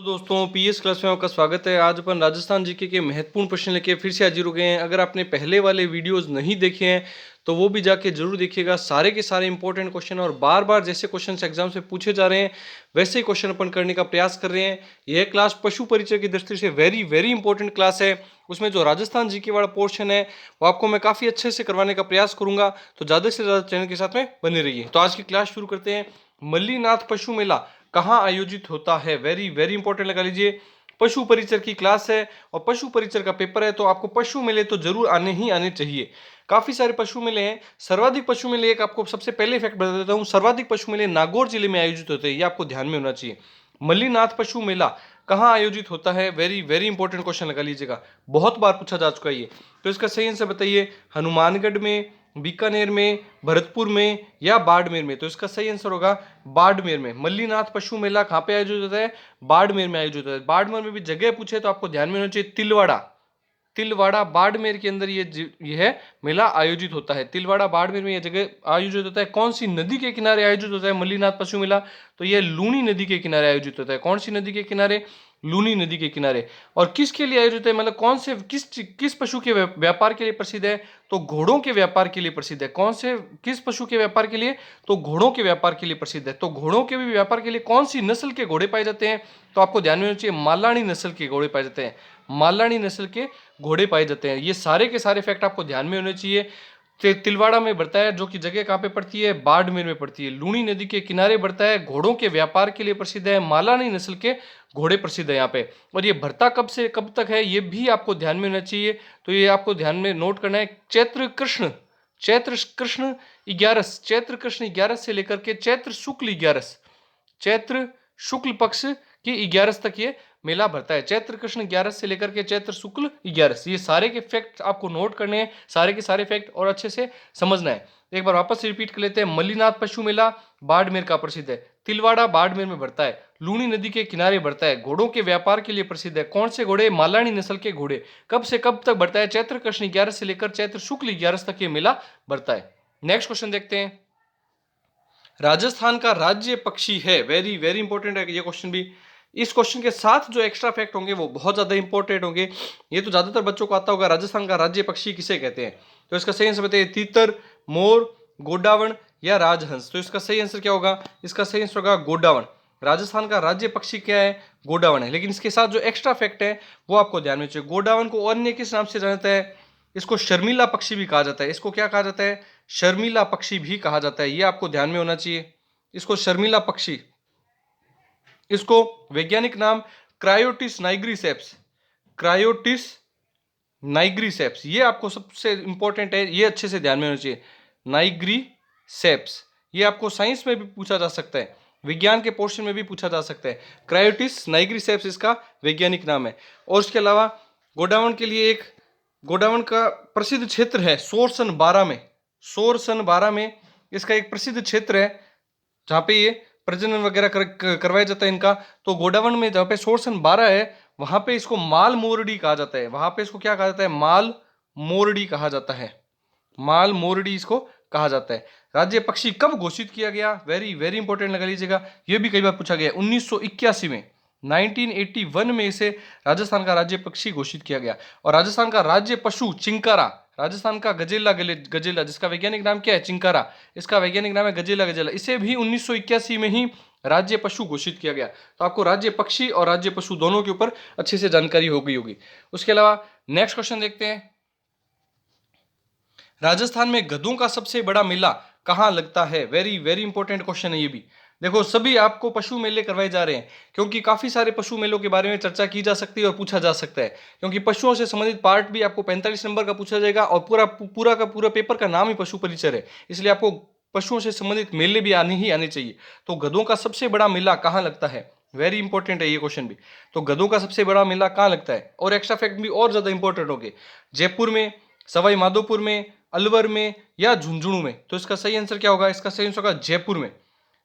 तो दोस्तों PS class में आपका स्वागत है। आज अपन राजस्थान जीके के महत्वपूर्ण प्रश्न लेके फिर से हाजिर हो गए हैं। अगर आपने पहले वाले वीडियोस नहीं देखे हैं तो वो भी जाके जरूर देखिएगा। सारे के सारे इंपॉर्टेंट क्वेश्चन और बार बार जैसे क्वेश्चन एग्जाम से पूछे जा रहे हैं वैसे ही क्वेश्चन अपन करने का प्रयास कर रहे हैं। यह क्लास पशु परिचय की दृष्टि से वेरी वेरी इंपॉर्टेंट क्लास है। उसमें जो राजस्थान जीके वाला पोर्शन है वो आपको मैं काफी अच्छे से करवाने का प्रयास करूंगा, तो ज्यादा से ज्यादा चैनल के साथ में बने रहिए। तो आज की क्लास शुरू करते हैं। मल्लीनाथ पशु मेला कहाँ आयोजित होता है? वेरी वेरी इंपॉर्टेंट लगा लीजिए। पशु परिचर की क्लास है और पशु परिचर का पेपर है, तो आपको पशु मेले तो जरूर आने ही आने चाहिए। काफी सारे पशु मेले हैं। सर्वाधिक पशु मेले एक आपको सबसे पहले फैक्ट बता देता हूं, सर्वाधिक पशु मेले नागौर जिले में आयोजित होते हैं। ये आपको ध्यान में होना चाहिए। मल्लीनाथ पशु मेला कहाँ आयोजित होता है? वेरी वेरी इंपॉर्टेंट क्वेश्चन लगा लीजिएगा, बहुत बार पूछा जा चुका है ये। तो इसका सही आंसर बताइए। हनुमानगढ़ में, बीकानेर में, भरतपुर में या बाड़मेर में? तो इसका सही आंसर होगा बाड़मेर में। मल्लीनाथ पशु मेला कहाँ पे आयोजित होता है? बाड़मेर में आयोजित होता है। बाड़मेर में भी जगह पूछे तो आपको ध्यान में होना चाहिए तिलवाड़ा। तिलवाड़ा बाड़मेर के अंदर यह मेला आयोजित होता है। तिलवाड़ा बाड़मेर में यह जगह आयोजित होता है। कौन सी नदी के किनारे आयोजित होता है मल्लीनाथ पशु मेला? तो यह लूनी नदी के किनारे आयोजित होता है। कौन सी नदी के किनारे? लूनी नदी के किनारे। और किसके लिए आयोजित है, मतलब कौन से किस पशु के व्यापार के लिए प्रसिद्ध है? तो घोड़ों के व्यापार के लिए प्रसिद्ध है। कौन से किस पशु के व्यापार के लिए? तो घोड़ों के व्यापार के लिए प्रसिद्ध है। तो घोड़ों के भी व्यापार के लिए कौन सी नस्ल के घोड़े पाए जाते हैं? तो आपको ध्यान में होना चाहिए मालानी नस्ल के घोड़े पाए जाते हैं। मालानी नस्ल के घोड़े पाए जाते हैं। ये सारे के सारे फैक्ट आपको ध्यान में होने चाहिए। तिलवाड़ा में बढ़ता है, जो कि जगह कहाँ पे पड़ती है? बाड़मेर में पड़ती है। लूनी नदी के किनारे बढ़ता है, घोड़ों के व्यापार के लिए प्रसिद्ध है। मालानी नस्ल के घोड़े प्रसिद्ध है यहाँ पे। और ये बढ़ता कब से कब तक है ये भी आपको ध्यान में होना चाहिए। तो ये आपको ध्यान में नोट करना है। चैत्र कृष्ण 11, चैत्र कृष्ण 11 से लेकर के चैत्र शुक्ल 11, चैत्र शुक्ल पक्ष की 11 तक ये मेला भरता है। चैत्र कृष्ण 11 से लेकर के चैत्र शुक्ल 11, ये सारे के फैक्ट आपको नोट करने हैं, सारे के सारे फैक्ट, और अच्छे से समझना है। एक बार वापस रिपीट कर लेते हैं। मल्लीनाथ पशु मेला बाड़मेर का प्रसिद्ध है। तिलवाड़ा बाड़मेर में बढ़ता है, लूनी नदी के किनारे बढ़ता है, घोड़ों के व्यापार के लिए प्रसिद्ध है। कौन से घोड़े? मालानी नस्ल के घोड़े। कब से कब तक बढ़ता है? चैत्र कृष्ण 11 से लेकर चैत्र शुक्ल 11 तक ये मेला बढ़ता है। नेक्स्ट क्वेश्चन देखते हैं। राजस्थान का राज्य पक्षी है, वेरी वेरी इंपॉर्टेंट है ये क्वेश्चन भी। इस क्वेश्चन के साथ जो एक्स्ट्रा फैक्ट होंगे वो बहुत ज्यादा इंपॉर्टेंट होंगे। ये तो ज्यादातर बच्चों को आता होगा। राजस्थान का राज्य पक्षी किसे कहते हैं? तो इसका सही आंसर बताइए। तीतर, मोर, गोडावण या राजहंस? तो इसका सही आंसर क्या होगा? इसका सही आंसर होगा गोडावण। राजस्थान का राज्य पक्षी क्या है? गोडावण है। लेकिन इसके साथ जो एक्स्ट्रा फैक्ट है वो आपको ध्यान में चाहिए। गोडावण को अन्य किस नाम से जाना जाता है? इसको शर्मिला पक्षी भी कहा जाता है। इसको क्या कहा जाता है? शर्मिला पक्षी भी कहा जाता है। ये आपको ध्यान में होना चाहिए। इसको शर्मिला पक्षी, इसको वैज्ञानिक नाम क्रायोटिस नाइग्रीसेप्स, क्रायोटिस नाइग्रीसेप्स, ये आपको सबसे इंपॉर्टेंट है, ये अच्छे से ध्यान में होना चाहिए। नाइग्रीसेप्स, ये आपको साइंस में भी पूछा जा सकता है, विज्ञान के पोर्शन में भी पूछा जा सकता है। क्रायोटिस नाइग्रीसेप्स इसका वैज्ञानिक नाम है। और इसके अलावा गोडावण के लिए एक गोडावण का प्रसिद्ध क्षेत्र है सोरसन 12 में। सोरसन 12 में इसका एक प्रसिद्ध क्षेत्र है जहाँ पे ये प्रजनन वगैरह करवाया जाता है इनका। तो गोडावण में जहाँ पे सोरसन 12 है वहां पे इसको माल मोरडी कहा जाता है। वहां पे इसको क्या कहा जाता है? माल मोरडी कहा जाता है। माल मोरडी इसको कहा जाता है। राज्य पक्षी कब घोषित किया गया? वेरी वेरी इंपॉर्टेंट लगा लीजिएगा, यह भी कई बार पूछा गया। 1981 में, 1981 में इसे राजस्थान का राज्य पक्षी घोषित किया गया। और राजस्थान का राज्य पशु चिंकारा, राजस्थान का गजेला गजेला, जिसका वैज्ञानिक नाम क्या है? चिंकारा। इसका वैज्ञानिक नाम है गजेला गजेला। इसे भी 1981 में ही राज्य पशु घोषित किया गया। तो आपको राज्य पक्षी और राज्य पशु दोनों के ऊपर अच्छे से जानकारी हो गई होगी। उसके अलावा नेक्स्ट क्वेश्चन देखते हैं। राजस्थान में गधों का सबसे बड़ा मेला कहां लगता है? वेरी वेरी इंपॉर्टेंट क्वेश्चन है ये भी। देखो, सभी आपको पशु मेले करवाए जा रहे हैं क्योंकि काफी सारे पशु मेलों के बारे में चर्चा की जा सकती है और पूछा जा सकता है। क्योंकि पशुओं से संबंधित पार्ट भी आपको 45 नंबर का पूछा जाएगा और पूरा पेपर का नाम ही पशु परिचय है, इसलिए आपको पशुओं से संबंधित मेले भी आने चाहिए। तो गधों का सबसे बड़ा मेला कहाँ लगता है? वेरी इंपॉर्टेंट है ये क्वेश्चन भी। तो गधों का सबसे बड़ा मेला कहाँ लगता है? और एक्स्ट्रा फैक्ट भी और ज्यादा इंपॉर्टेंट हो गए। जयपुर में, सवाई माधोपुर में, अलवर में या झुंझुनू में? तो इसका सही आंसर क्या होगा? इसका सही आंसर होगा जयपुर में।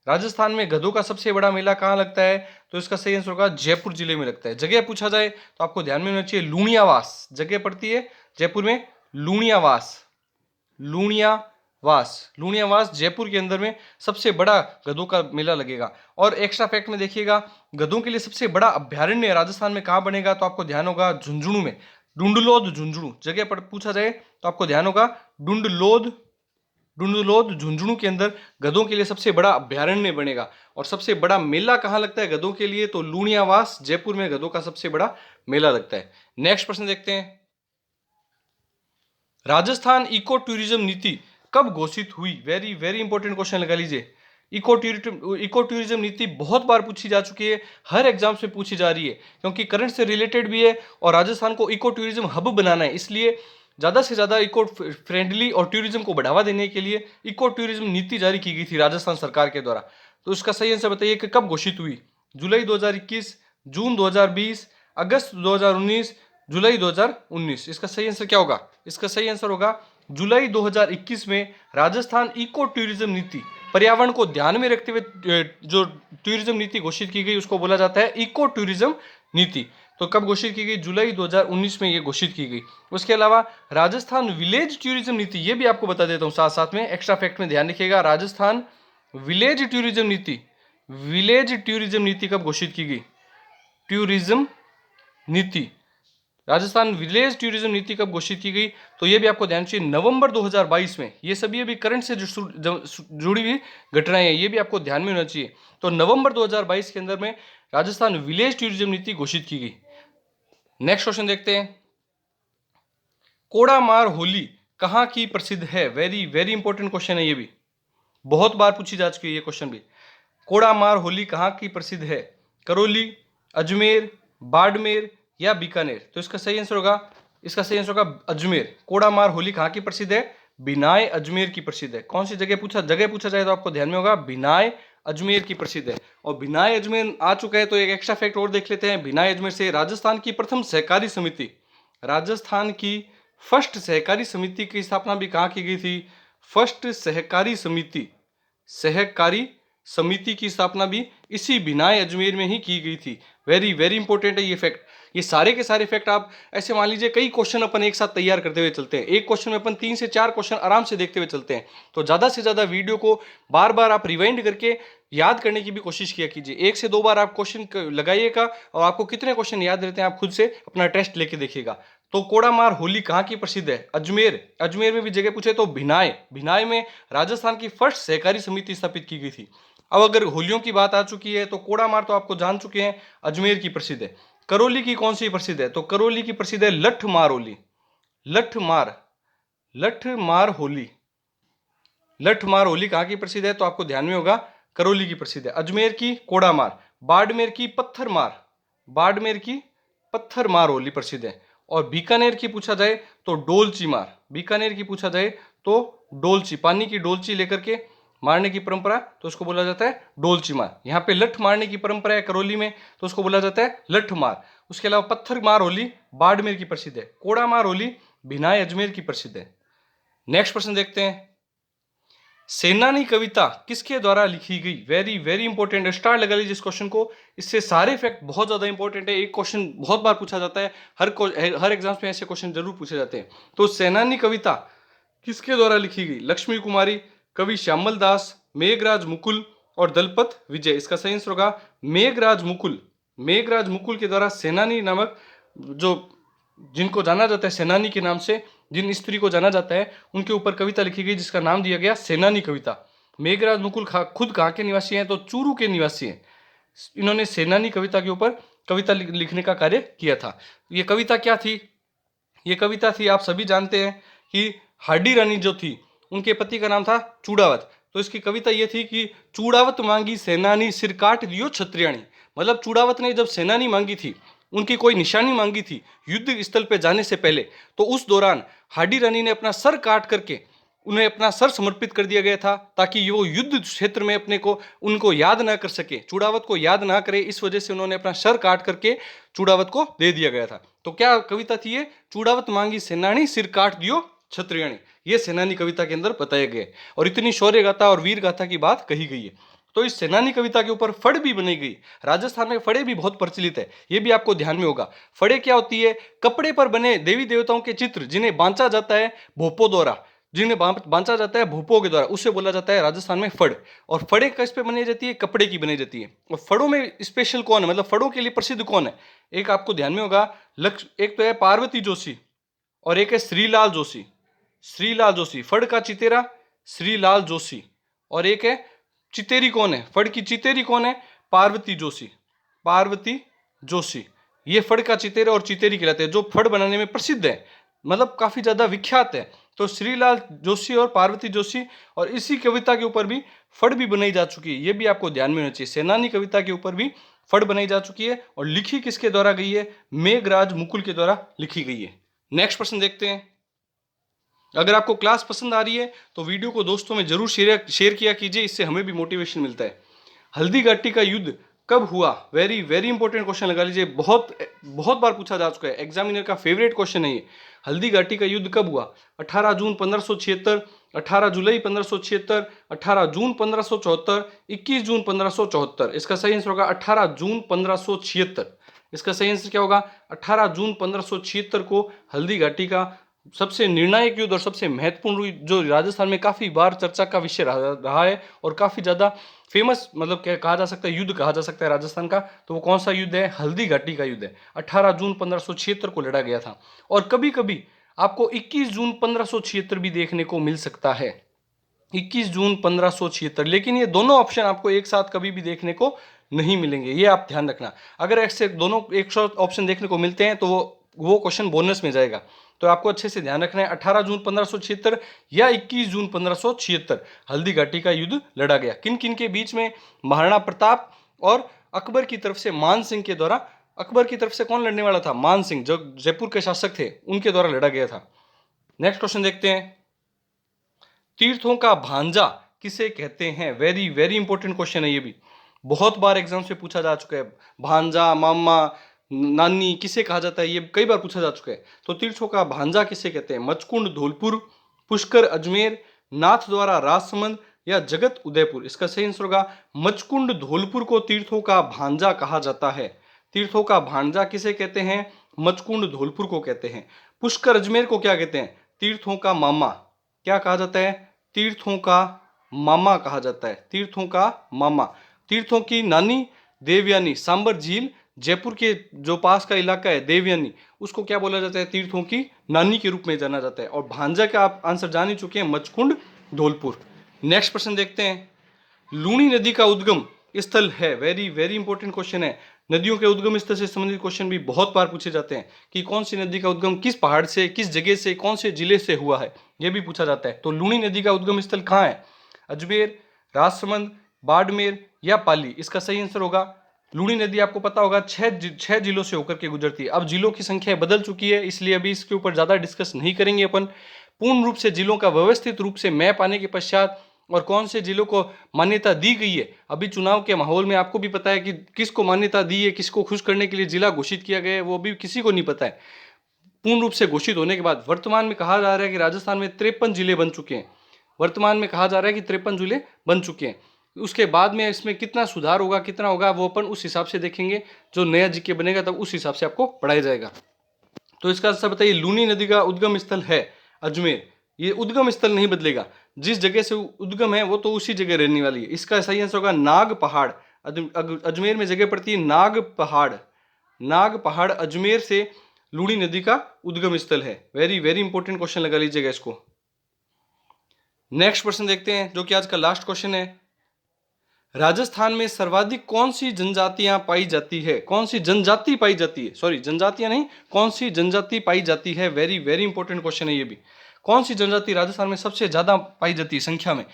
राजस्थान में गधों का सबसे बड़ा मेला कहाँ लगता है? तो इसका सही आंसर होगा जयपुर जिले में लगता है। जगह पूछा जाए तो आपको ध्यान में होना चाहिए लूणियावास, जगह पड़ती है जयपुर में लूणियावास। लूणियावास लूणियावास जयपुर के अंदर में सबसे बड़ा गधों का मेला लगेगा। और एक्स्ट्रा फैक्ट में देखिएगा, गधों के लिए सबसे बड़ा अभ्यारण्य राजस्थान में कहाँ बनेगा, तो आपको ध्यान होगा झुंझुनू में। डुंडलोद झुंझुनू जगह पर पूछा जाए तो आपको ध्यान होगा डुंडलोद झुंझुनू के अंदर गधों के लिए सबसे बड़ा अभ्यारण्य बनेगा। और सबसे बड़ा मेला कहाँ लगता है गधों के लिए, तो लूणियावास जयपुर में गधों का सबसे बड़ा मेला लगता है। नेक्स्ट प्रश्न देखते हैं, राजस्थान इको टूरिज्म नीति कब घोषित हुई? वेरी वेरी इंपॉर्टेंट क्वेश्चन लगा लीजिए। इको टूरिज्म नीति बहुत बार पूछी जा चुकी है, हर एग्जाम से पूछी जा रही है, क्योंकि करंट से रिलेटेड भी है और राजस्थान को इको टूरिज्म हब बनाना है, इसलिए ज्यादा से ज्यादा इको फ्रेंडली और टूरिज्म को बढ़ावा देने के लिए इको टूरिज्म नीति जारी की गई थी राजस्थान सरकार के द्वारा। तो इसका सही आंसर बताइए कि कब घोषित हुई? जुलाई 2021, जून 2020, अगस्त 2019, जुलाई 2019। इसका सही आंसर क्या होगा? इसका सही आंसर होगा जुलाई 2021 में राजस्थान इको टूरिज्म नीति, पर्यावरण को ध्यान में रखते हुए जो टूरिज्म नीति घोषित की गई उसको बोला जाता है इको टूरिज्म नीति। तो कब घोषित की गई? जुलाई 2019 में ये घोषित की गई। उसके अलावा राजस्थान विलेज टूरिज्म नीति, ये भी आपको बता देता हूं साथ साथ में, एक्स्ट्रा फैक्ट में ध्यान रखिएगा। राजस्थान विलेज टूरिज्म नीति कब घोषित की गई? टूरिज्म नीति, राजस्थान विलेज टूरिज्म नीति कब घोषित की गई? तो ये भी आपको ध्यान चाहिए, नवंबर 2022 में। ये सभी अभी करंट से जुड़ी हुई घटनाएं हैं, ये भी आपको ध्यान में होना चाहिए। तो नवंबर 2022 के अंदर में राजस्थान विलेज टूरिज्म नीति घोषित की गई। नेक्स्ट क्वेश्चन देखते हैं, कोड़ामार होली कहाँ की प्रसिद्ध है? वेरी वेरी इंपॉर्टेंट क्वेश्चन है, ये भी बहुत बार पूछी जा चुकी है ये क्वेश्चन भी। कोड़ामार होली कहाँ की प्रसिद्ध है? करौली, अजमेर, बाड़मेर या बीकानेर? तो इसका सही आंसर होगा अजमेर। कोड़ामार होली कहाँ की प्रसिद्ध है? बिनाय अजमेर की प्रसिद्ध है। कौन सी जगह पूछा जाए तो आपको ध्यान में होगा बिनाय अजमेर की प्रसिद्ध है। और बिनाय अजमेर आ चुका है तो एक एक्स्ट्रा फैक्ट और देख लेते हैं। बिनाय अजमेर से राजस्थान की प्रथम सहकारी समिति, राजस्थान की फर्स्ट सहकारी समिति की स्थापना भी कहाँ की गई थी? फर्स्ट सहकारी समिति की स्थापना भी इसी बिनाय अजमेर में ही की गई थी। वेरी वेरी इंपॉर्टेंट है ये फैक्ट। ये सारे के सारे फैक्ट आप ऐसे मान लीजिए, कई क्वेश्चन अपन एक साथ तैयार करते हुए चलते हैं, एक क्वेश्चन में अपन 3 से 4 क्वेश्चन आराम से देखते हुए चलते हैं। तो ज्यादा से ज्यादा वीडियो को बार बार आप रिवाइंड करके याद करने की भी कोशिश किया कीजिए। 1 से 2 बार आप क्वेश्चन लगाइएगा और आपको कितने क्वेश्चन याद रहते हैं आप खुद से अपना टेस्ट लेके देखिएगा। तो कोड़ामार होली कहाँ की प्रसिद्ध है? अजमेर में भी जगह पूछे तो बिनाय में राजस्थान की फर्स्ट सहकारी समिति स्थापित की गई थी। अब अगर होलियों की बात आ चुकी है तो कोड़ामार तो आपको जान चुके हैं, अजमेर की प्रसिद्ध है। करौली की कौन सी प्रसिद्ध है? तो करौली की प्रसिद्ध है लठमार होली। लठमार होली कहाँ की प्रसिद्ध है? तो आपको ध्यान में होगा करौली की प्रसिद्ध है। अजमेर की कोड़ामार, बाड़मेर की पत्थरमार होली प्रसिद्ध है। और बीकानेर की पूछा जाए तो डोलची, पानी की डोलची लेकर के मारने की परंपरा, तो उसको बोला जाता है डोलची मार। यहाँ पे लठ मारने की परंपरा है करौली में, तो उसको बोला जाता है लठ मार। उसके अलावा पत्थर मार होली बाड़मेर की प्रसिद्ध है, कोड़ा मार होली बिनाय अजमेर की प्रसिद्ध है। नेक्स्ट प्रश्न देखते हैं, सेनानी कविता किसके द्वारा लिखी गई? वेरी वेरी इंपॉर्टेंट, स्टार लगा लीजिए इस क्वेश्चन को, इससे सारे फैक्ट बहुत ज्यादा इंपॉर्टेंट है। एक क्वेश्चन बहुत बार पूछा जाता है, हर एग्जाम में ऐसे क्वेश्चन जरूर पूछे जाते हैं। तो सेनानी कविता किसके द्वारा लिखी गई? लक्ष्मी कुमारी, कवि श्यामल दास, मेघराज मुकुल और दलपत विजय। इसका सही आंसर होगा मेघराज मुकुल के द्वारा सेनानी नामक, जो जिनको जाना जाता है सेनानी के नाम से, जिन स्त्री को जाना जाता है, उनके ऊपर कविता लिखी गई जिसका नाम दिया गया सेनानी कविता। मेघराज मुकुल खुद कहाँ के निवासी हैं? तो चूरू के निवासी हैं। इन्होंने सेनानी कविता के ऊपर कविता लिखने का कार्य किया था। ये कविता क्या थी? ये कविता थी, आप सभी जानते हैं कि हाडी रानी जो थी उनके पति का नाम था चूड़ावत। तो इसकी कविता ये थी कि चूड़ावत मांगी सेनानी सिर काट दियो क्षत्रियाणी। मतलब चूड़ावत ने जब सेनानी मांगी थी, उनकी कोई निशानी मांगी थी युद्ध स्थल पे जाने से पहले, तो उस दौरान हाडी रानी ने अपना सर काट करके उन्हें अपना सर समर्पित कर दिया गया था, ताकि वो युद्ध क्षेत्र में उनको याद ना कर सके, चूड़ावत को याद ना करे। इस वजह से उन्होंने अपना सर काट करके चूड़ावत को दे दिया गया था। तो क्या कविता थी ये? चूड़ावत मांगी सेनानी सिर काट दियो क्षत्रियाणी। ये सेनानी कविता के अंदर बताया गया और इतनी शौर्य गाथा और वीर गाथा की बात कही गई है। तो इस सेनानी कविता के ऊपर फड़ भी बनाई गई। राजस्थान में फड़े भी बहुत प्रचलित है, ये भी आपको ध्यान में होगा। फड़े क्या होती है? कपड़े पर बने देवी देवताओं के चित्र जिन्हें बांचा जाता है भोपो द्वारा। जिन्हें बांचा जाता है भूपों के द्वारा, उसे बोला जाता है राजस्थान में फड़। और फड़े किस पे बनाई जाती है? कपड़े की बनाई जाती है। और फड़ों में स्पेशल कौन है, मतलब फड़ों के लिए प्रसिद्ध कौन है? एक आपको ध्यान में होगा, एक तो है पार्वती जोशी और एक है श्रीलाल जोशी। श्रीलाल जोशी फड़ का चितेरा, श्रीलाल जोशी। और एक है चितेरी कौन है? फड़ की चितेरी कौन है? पार्वती जोशी। पार्वती जोशी ये फड़ का चितेरा और चितेरी कहलाते हैं, जो फड़ बनाने में प्रसिद्ध है, मतलब काफी ज्यादा विख्यात है। तो श्रीलाल जोशी और पार्वती जोशी, और इसी कविता के ऊपर भी फड़ भी बनाई जा चुकी है, ये भी आपको ध्यान में होना चाहिए। सेनानी कविता के ऊपर भी फड़ बनाई जा चुकी है, और लिखी किसके द्वारा गई है? मेघराज मुकुल के द्वारा लिखी गई है। नेक्स्ट प्रश्न देखते हैं। अगर आपको क्लास पसंद आ रही है तो वीडियो को दोस्तों में जरूर शेयर किया कीजिए, इससे हमें भी मोटिवेशन मिलता है। हल्दी घाटी का युद्ध कब हुआ? वेरी वेरी इंपॉर्टेंट क्वेश्चन लगा लीजिए, बहुत बहुत बार पूछा जा चुका है, एग्जामिनर का फेवरेट क्वेश्चन है ये। हल्दी घाटी का युद्ध कब हुआ? 18 जून 1576, 18 जुलाई 1576, 18 जून 1574, 21 जून 1574। इसका सही आंसर होगा 18 जून 1576। इसका सही आंसर क्या होगा? 18 जून 1576 को हल्दी घाटी का सबसे निर्णायक युद्ध और सबसे महत्वपूर्ण युद्ध, जो राजस्थान में काफी बार चर्चा का विषय रहा है और काफी ज्यादा फेमस, मतलब क्या कहा जा सकता है, युद्ध कहा जा सकता है राजस्थान का, तो वो कौन सा युद्ध है? हल्दी घाटी का युद्ध है। 18 जून 1576 को लड़ा गया था। और कभी कभी आपको 21 जून 1576 भी देखने को मिल सकता है, 21 जून 1576, लेकिन ये दोनों ऑप्शन आपको एक साथ कभी भी देखने को नहीं मिलेंगे, ये आप ध्यान रखना। अगर ऐसे दोनों एक साथ ऑप्शन देखने को मिलते हैं तो वो क्वेश्चन बोनस में जाएगा, तो आपको अच्छे से ध्यान रखना है। 18 जून 1576 या 21 जून 1576 हल्दी घाटी का युद्ध लड़ा गया। किन किन के बीच में? महाराणा प्रताप और अकबर की तरफ से मान सिंह के द्वारा। अकबर की तरफ से कौन लड़ने वाला था? मान सिंह, जो जयपुर के शासक थे, उनके द्वारा लड़ा गया था। नेक्स्ट क्वेश्चन देखते हैं। तीर्थों का भांजा किसे कहते हैं? वेरी वेरी इंपॉर्टेंट क्वेश्चन है, ये भी बहुत बार एग्जाम से पूछा जा चुका है। भांजा, मामा, नानी किसे कहा जाता है, ये कई बार पूछा जा चुका है। तो तीर्थों का भांजा किसे कहते हैं? मचकुंड धौलपुर, पुष्कर अजमेर, नाथ द्वारा राजसमंद या जगत उदयपुर। इसका सही आंसर होगा मचकुंड धौलपुर को तीर्थों का भांजा कहा जाता है। तीर्थों का भांजा किसे कहते हैं? मचकुंड धौलपुर को कहते हैं। पुष्कर अजमेर को क्या कहते हैं? तीर्थों का मामा। क्या कहा जाता है? तीर्थों का मामा कहा जाता है। तीर्थों का मामा। तीर्थों की नानी देवयानी, सांबर झील जयपुर के जो पास का इलाका है देवयानी, उसको क्या बोला जाता है? तीर्थों की नानी के रूप में जाना जाता है। और भांजा का आप आंसर जान ही चुके हैं, मचकुंड धौलपुर। नेक्स्ट प्रश्न देखते हैं। लूणी नदी का उद्गम स्थल है, वेरी वेरी इंपॉर्टेंट क्वेश्चन है। नदियों के उद्गम स्थल से संबंधित क्वेश्चन भी बहुत बार पूछे जाते हैं कि कौन सी नदी का उद्गम किस पहाड़ से, किस जगह से, कौन से जिले से हुआ है, यह भी पूछा जाता है। तो लूणी नदी का उद्गम स्थल कहाँ है? अजमेर, राजसमंद, बाड़मेर या पाली। इसका सही आंसर होगा लूणी नदी, आपको पता होगा, छह जिलों से होकर के गुजरती है। अब जिलों की संख्या बदल चुकी है, इसलिए अभी इसके ऊपर ज्यादा डिस्कस नहीं करेंगे अपन। पूर्ण रूप से जिलों का व्यवस्थित रूप से मैप आने के पश्चात और कौन से जिलों को मान्यता दी गई है, अभी चुनाव के माहौल में आपको भी पता है कि किसको मान्यता दी है, किसको खुश करने के लिए जिला घोषित किया गया है, वो अभी किसी को नहीं पता है। पूर्ण रूप से घोषित होने के बाद वर्तमान में कहा जा रहा है कि राजस्थान में 53 जिले बन चुके हैं। वर्तमान में कहा जा रहा है कि 53 जिले बन चुके हैं। उसके बाद में इसमें कितना सुधार होगा, कितना होगा, वो अपन उस हिसाब से देखेंगे। जो नया जीके बनेगा तब उस हिसाब से आपको पढ़ाया जाएगा। तो इसका आंसर बताइए। लूनी नदी का उद्गम स्थल है अजमेर। ये उद्गम स्थल नहीं बदलेगा, जिस जगह से उद्गम है वो तो उसी जगह रहने वाली है। इसका सही आंसर होगा नाग पहाड़। अजमेर में जगह पड़ती है नाग पहाड़। नाग पहाड़ अजमेर से लूणी नदी का उद्गम स्थल है। वेरी वेरी इंपॉर्टेंट क्वेश्चन लगा लीजिएगा इसको। नेक्स्ट प्रश्न देखते हैं, जो कि आज का लास्ट क्वेश्चन है। राजस्थान में सर्वाधिक कौन सी जनजातियां पाई जाती है? कौन सी जनजाति पाई जाती है? सॉरी, जनजातियां नहीं, कौन सी जनजाति पाई जाती है? वेरी वेरी इंपॉर्टेंट क्वेश्चन है ये भी। कौन सी जनजाति राजस्थान में सबसे ज्यादा पाई जाती है संख्या में?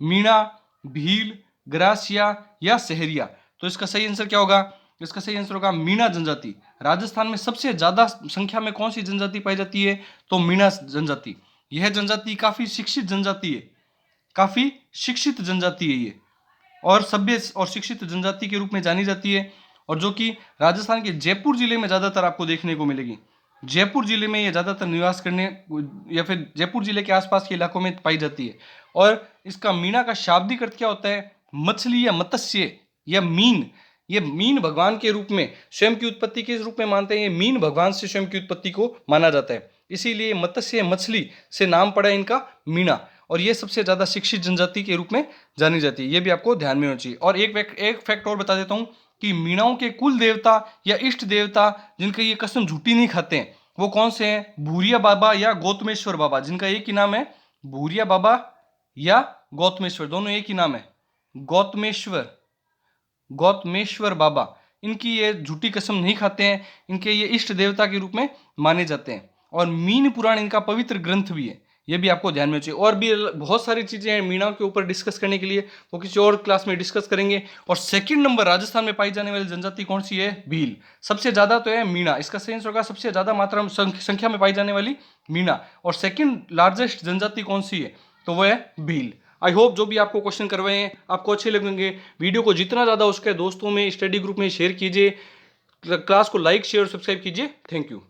मीणा, भील, ग्रासिया या सहरिया। तो इसका सही आंसर क्या होगा? इसका सही आंसर होगा मीणा जनजाति। राजस्थान में सबसे ज्यादा संख्या में कौन सी जनजाति पाई जाती है? तो मीणा जनजाति। यह जनजाति काफी शिक्षित जनजाति है, काफी शिक्षित जनजाति है ये, और सभ्य और शिक्षित जनजाति के रूप में जानी जाती है, और जो कि राजस्थान के जयपुर जिले में ज्यादातर आपको देखने को मिलेगी। जयपुर जिले में ये ज्यादातर निवास करने या फिर जयपुर जिले के आसपास के इलाकों में पाई जाती है। और इसका मीणा का शाब्दिक अर्थ क्या होता है? मछली या मत्स्य या मीन। ये मीन भगवान के रूप में स्वयं की उत्पत्ति के रूप में मानते हैं। ये मीन भगवान से स्वयं की उत्पत्ति को माना जाता है। इसीलिए मत्स्य मछली से नाम पड़ा है इनका मीणा, और ये सबसे ज्यादा शिक्षित जनजाति के रूप में जानी जाती है। ये भी आपको ध्यान में होना चाहिए। और एक फैक्ट और बता देता हूं कि मीणाओं के कुल देवता या इष्ट देवता जिनका ये कसम झूठी नहीं खाते हैं वो कौन से हैं? भूरिया बाबा या गौतमेश्वर बाबा, जिनका एक ही नाम है भूरिया बाबा या गौतमेश्वर, दोनों एक ही नाम है गौतमेश्वर बाबा। इनकी ये झूठी कसम नहीं खाते हैं, इनके ये इष्ट देवता के रूप में माने जाते हैं। और मीन पुराण इनका पवित्र ग्रंथ भी है, ये भी आपको ध्यान में चाहिए। और भी बहुत सारी चीजें हैं मीणा के ऊपर डिस्कस करने के लिए, वो किसी और क्लास में डिस्कस करेंगे। और सेकंड नंबर राजस्थान में पाई जाने वाली जनजाति कौन सी है? भील। सबसे ज्यादा तो है मीणा, इसका सही आंसर होगा सबसे ज्यादा मात्रा में संख्या में पाई जाने वाली मीणा। और सेकंड लार्जेस्ट जनजाति कौन सी है? तो वो है भील। आई होप जो भी आपको क्वेश्चन करवाए हैं आपको अच्छे लगेंगे। वीडियो को जितना ज़्यादा उसके दोस्तों में स्टडी ग्रुप में शेयर कीजिए, क्लास को लाइक शेयर सब्सक्राइब कीजिए। Thank you.